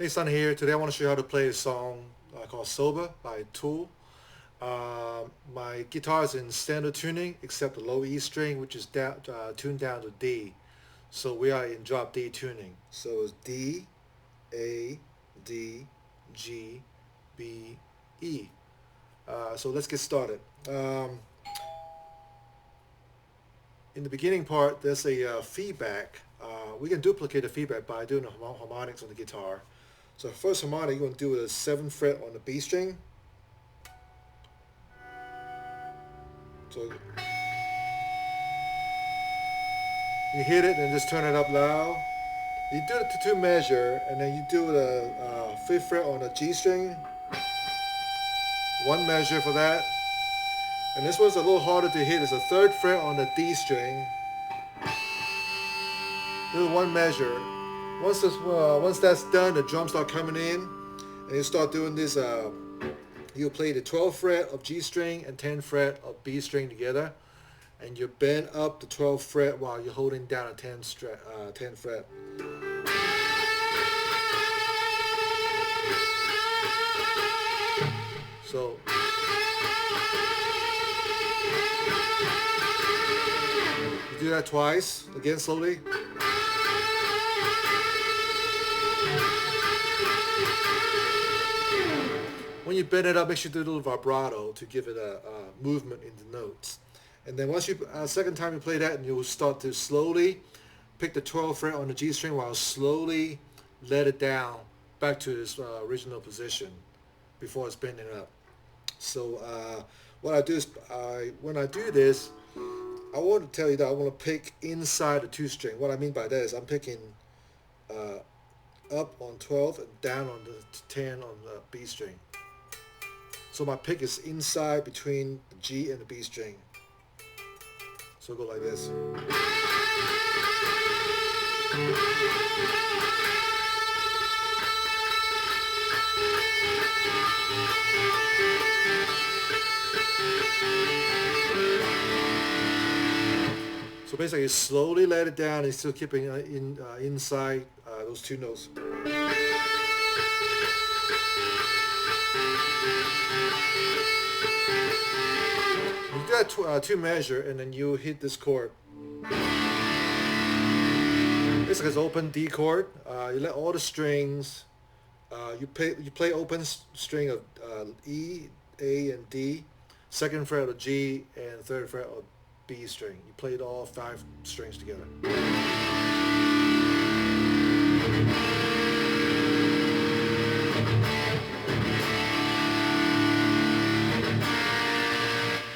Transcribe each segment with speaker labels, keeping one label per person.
Speaker 1: Hey, Son here. Today I want to show you how to play a song called Sober by Tool. My guitar is in standard tuning except the low E string, which is tuned down to D. So we are in drop D tuning. So it's D, A, D, G, B, E. So let's get started. In the beginning part, there's a feedback. We can duplicate the feedback by doing the harmonics on the guitar. So first harmonic, you're going to do a 7th fret on the B string. So you hit it and just turn it up loud. You do it to 2 measure, and then you do the 5th fret on the G string. 1 measure for that. And this one's a little harder to hit. It's a 3rd fret on the D string. Do 1 measure. Once that's done, the drums start coming in, and you start doing this. You'll play the 12th fret of G string and 10th fret of B string together, and you bend up the 12th fret while you're holding down a 10th fret. So you do that twice, again slowly. When you bend it up, make sure you do a little vibrato to give it a movement in the notes. And then once you, second time you play that, and you'll start to slowly pick the 12th fret on the G string while slowly let it down back to its original position before it's bending up. So what I do is, when I do this, I want to tell you that I want to pick inside the 2 string. What I mean by that is I'm picking up on 12 and down on the 10 on the B string. So my pick is inside between the G and the B string. So go like this. So basically, you slowly let it down and still keeping inside those 2 notes. You do that 2 measure, and then you hit this chord. Basically, it's open D chord. You let all the strings. You play open string of E, A, and D, 2nd fret of G, and 3rd fret of B string. You played all 5 strings together.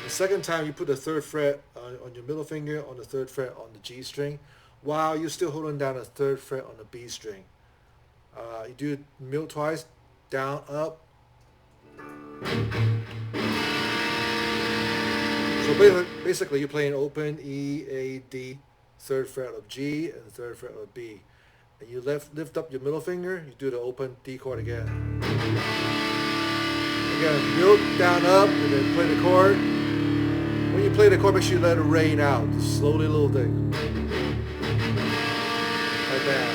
Speaker 1: The second time you put the 3rd fret on your middle finger on the 3rd fret on the G string, while you're still holding down the 3rd fret on the B string. You do middle twice, down, up. So basically you're playing open E, A, D, 3rd fret of G, and 3rd fret of B. And you lift up your middle finger, you do the open D chord again. Again, middle, down, up, and then play the chord. When you play the chord, make sure you let it rain out. Just slowly, a little thing. Like that.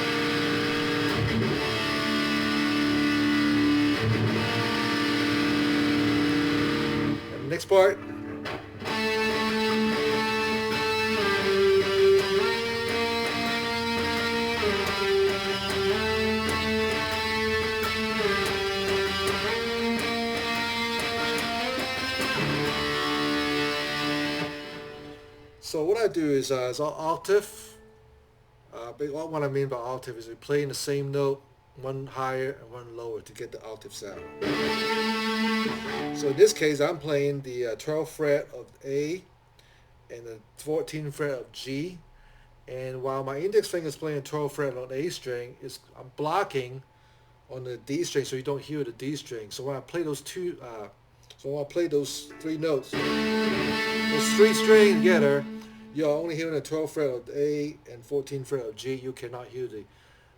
Speaker 1: And the next part. So what I do is octave. What I mean by octave is we play in the same note, one higher and one lower to get the octave sound. So in this case, I'm playing the 12th fret of A and the 14th fret of G. And while my index finger is playing 12th fret on the A string, I'm blocking on the D string so you don't hear the D string. So when I play those 3 notes, those 3 strings together, you're only hearing the 12th fret of A and 14th fret of G. You cannot hear the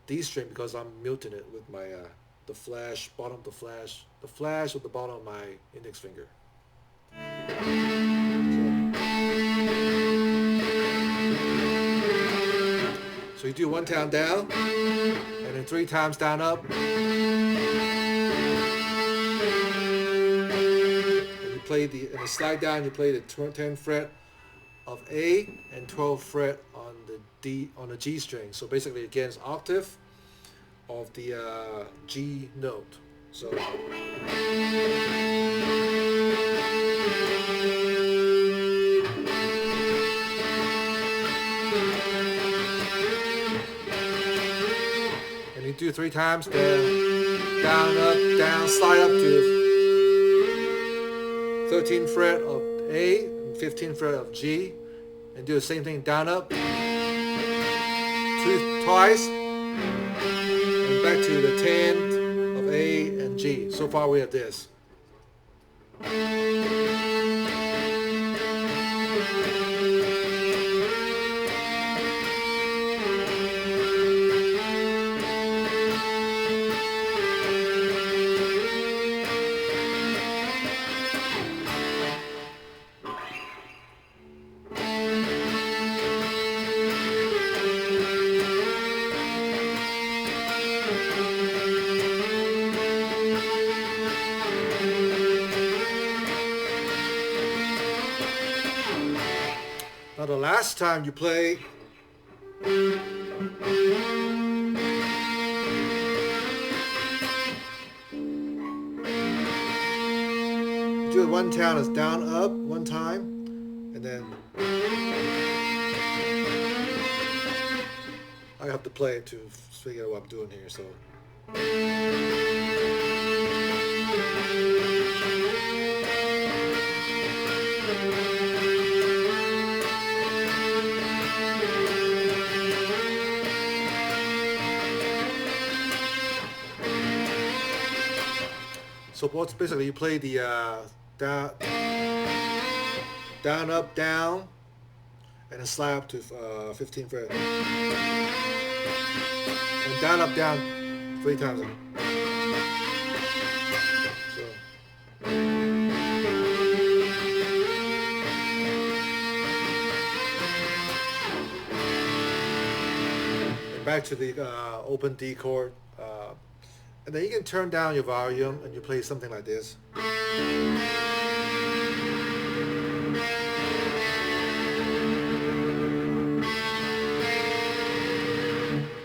Speaker 1: D string because I'm muting it with my the flash of the bottom of my index finger. So you do 1 time down, and then 3 times down up. play the, in the slide down, you play the 10th fret of A and 12th fret on the D, on the G string. So basically again, it's octave of the G note. So and you do 3 times, then down, up, down, slide up to 13th fret of A and 15th fret of G, and do the same thing, down, up, twice, and back to the 10th of A and G. So far we have this. Now the last time you play, you do it one time, it's down, up, one time, and then I have to play it to figure out what I'm doing here. So. So what's basically you play the down, up, down, and then slide up to 15th fret, and down, up, down 3 times. So. And back to the open D chord. And then you can turn down your volume and you play something like this.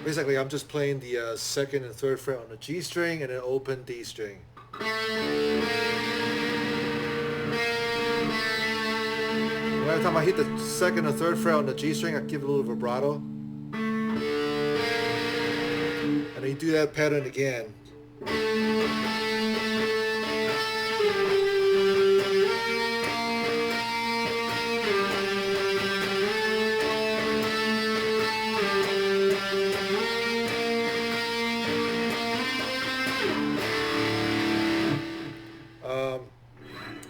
Speaker 1: Basically, I'm just playing the 2nd and 3rd fret on the G string and an open D string. Every time I hit the 2nd or 3rd fret on the G string, I give it a little vibrato. And then you do that pattern again.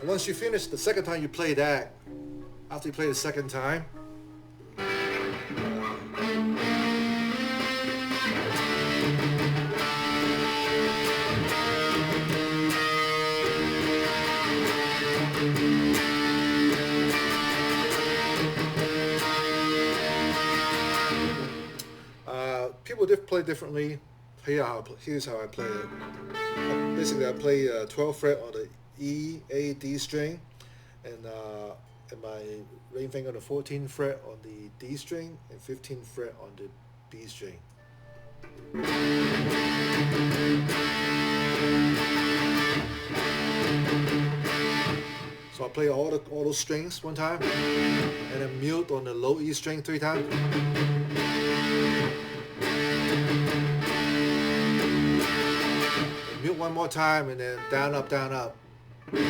Speaker 1: And once you finish the 2nd time you play that, after you play the 2nd time, people play differently. Here's how I play it. Basically, I play 12th fret on the E, A, D string, and my ring finger on the 14th fret on the D string, and 15th fret on the B string. So I play all those strings one time, and then mute on the low E string 3 times. And mute one more time, and then down, up, down, up. And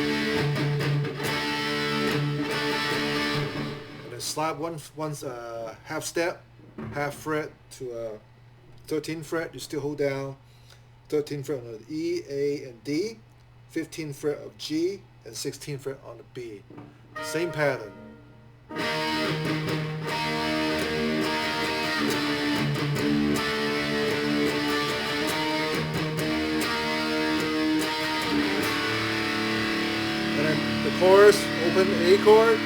Speaker 1: then slide one half step, half fret to 13th fret. You still hold down 13th fret on the E, A, and D, 15th fret of G, and 16th fret on the B. Same pattern. And then the chorus, open A chord.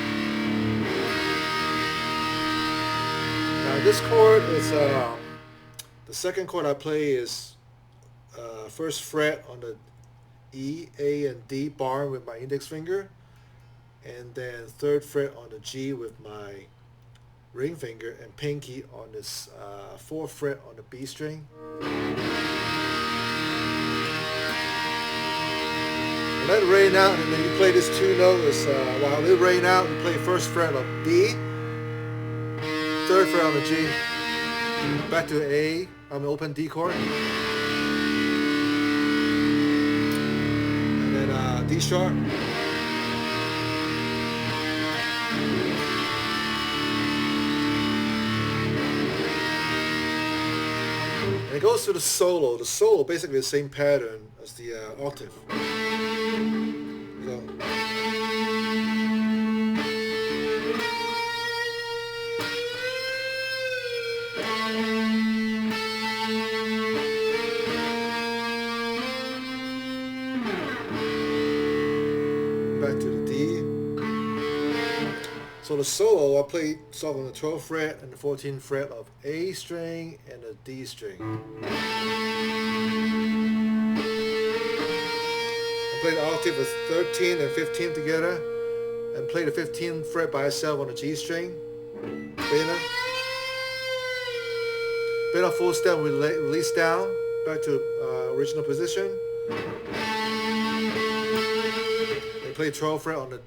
Speaker 1: Now this chord is, the 2nd chord I play is 1st fret on the E, A, and D bar with my index finger. and then 3rd fret on the G with my ring finger, and pinky on this 4th fret on the B string. And let it rain out, and then you play this 2 notes. While it rain out, you play 1st fret of D, 3rd fret on the G, back to A, open D chord, and then D sharp. And it goes to the solo. The solo basically the same pattern as the octave. So, back to the D. So the solo, I play on the 12th fret and the 14th fret of A string and the D string. I play the octave with 13th and 15th together, and play the 15th fret by itself on the G string. Beta full stem, release down, back to original position. And play 12th fret on the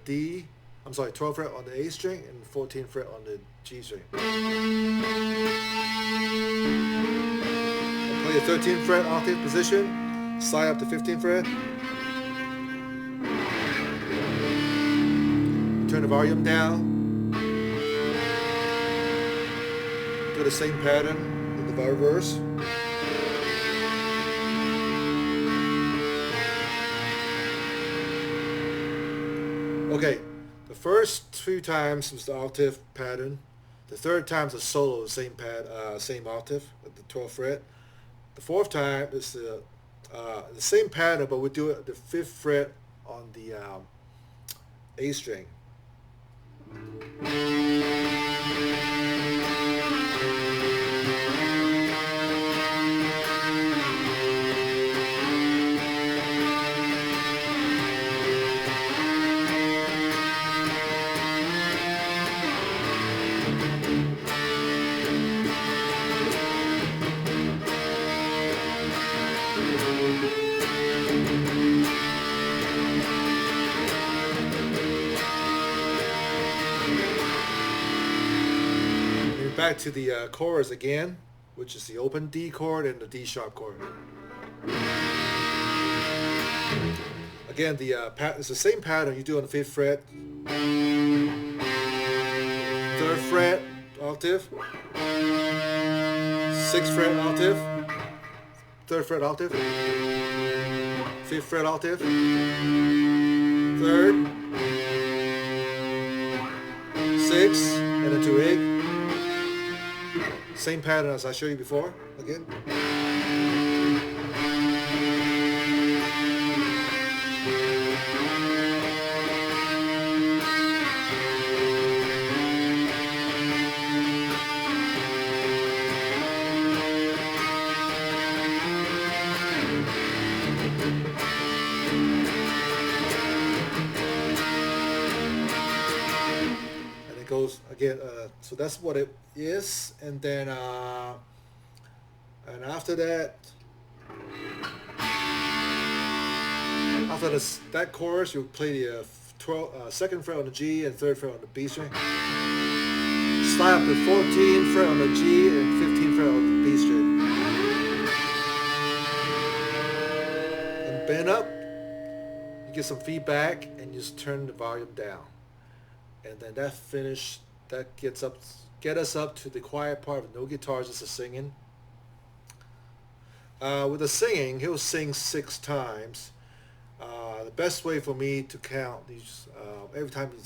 Speaker 1: 12th fret on the A string and 14th fret on the G string. And play the 13th fret octave position, slide up to 15th fret. Turn the volume down. Do the same pattern in the reverse. Okay. The first 2 times was the octave pattern. The 3rd time is the solo, same octave at the 12th fret. The 4th time is the same pattern, but we do it at the 5th fret on the A string. Back to the chorus again, which is the open D chord and the D sharp chord. Again, it's the same pattern you do on the 5th fret, 3rd fret octave, 6th fret octave, 3rd fret octave, 5th fret octave, 3rd, 6th, and then to 8. Same pattern as I showed you before, again. And it goes again, so that's what it is, and then and after that, that chorus, you play the 2nd fret on the G and 3rd fret on the B string. Slide up to 14th fret on the G and 15th fret on the B string, and bend up. You get some feedback, and you just turn the volume down, and then that gets us up to the quiet part with no guitars, just the singing. With the singing, he'll sing 6 times. The best way for me to count these, every time he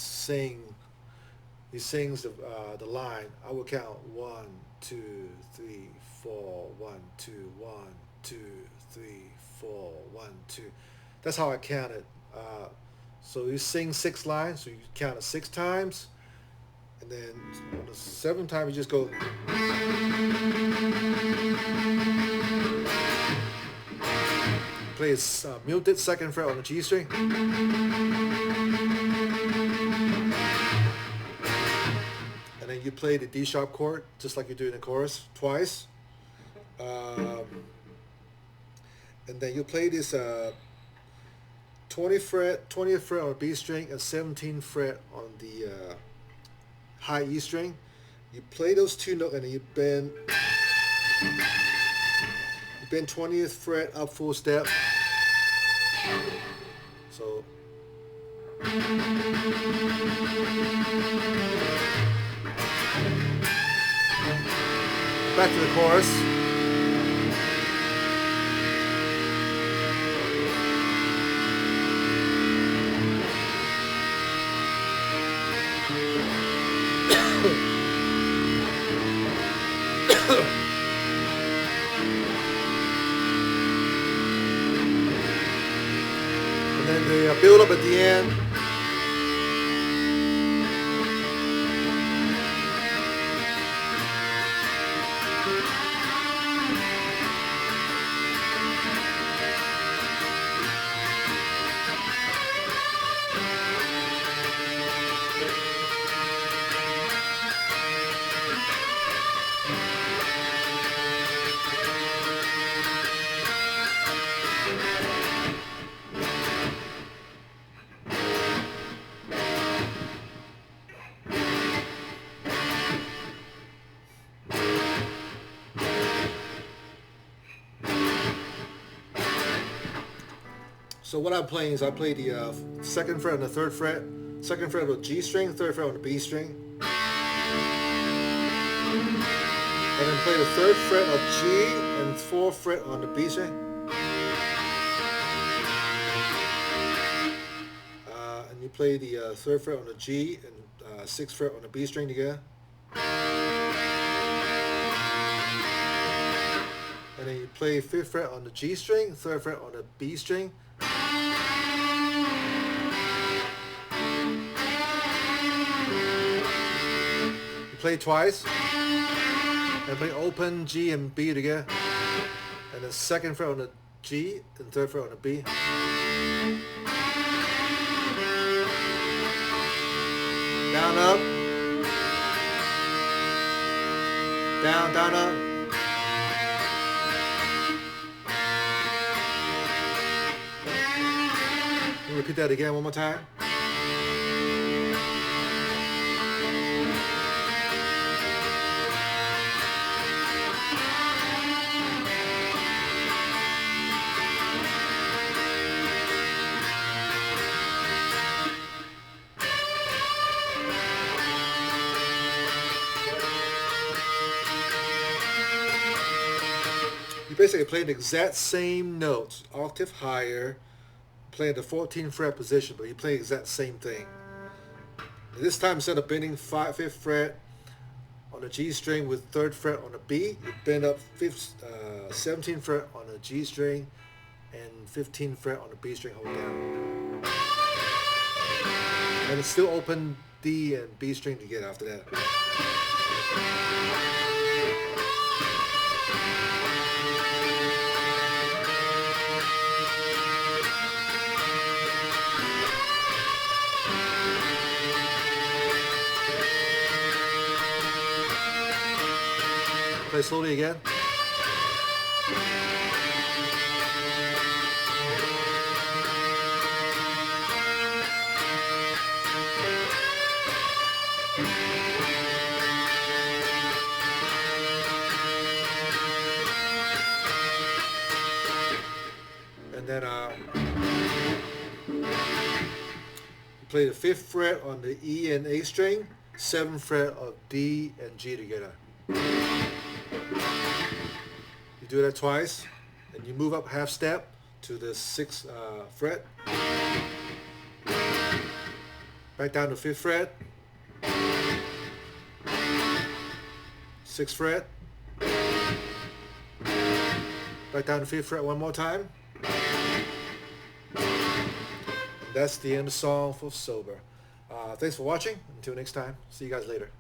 Speaker 1: sings the line, I will count 1, 2, 3, 4, 1, 2, 1, 2, 3, 4, 1, 2. That's how I count it. So you sing 6 lines, so you count it 6 times. And then on the 7th time, you just go. Play a muted 2nd fret on the G string. you play the D sharp chord just like you do in the chorus twice. And then you play this 20th fret on the B string and 17th fret on the high E string. You play those two notes and then you bend 20th fret up full step. So back to the chorus. And then the build up at the end. So what I'm playing is I play the 2nd fret on the 3rd fret, 2nd fret on the G string, 3rd fret on the B string, and then play the 3rd fret of G and 4th fret on the B string, and you play the 3rd fret on the G and 6th fret on the B string together, and then you play 5th fret on the G string, 3rd fret on the B string. Play twice, and play open G and B together, and then 2nd fret on the G and 3rd fret on the B. Down, up, down, down, up. Repeat that again one more time. You basically play the exact same notes, octave higher, playing the 14th fret position, but you play the exact same thing. And this time, instead of bending 5th fret on the G string with 3rd fret on the B, you bend up 17th fret on the G string and 15th fret on the B string, hold down. And it's still open D and B string together after that. Play slowly again. And then you play the 5th fret on the E and A string, 7th fret of D and G together. You do that twice, and you move up half step to the 6th fret, back down to 5th fret, 6th fret, back down to 5th fret one more time. And that's the end of the song for Sober. Thanks for watching. Until next time, see you guys later.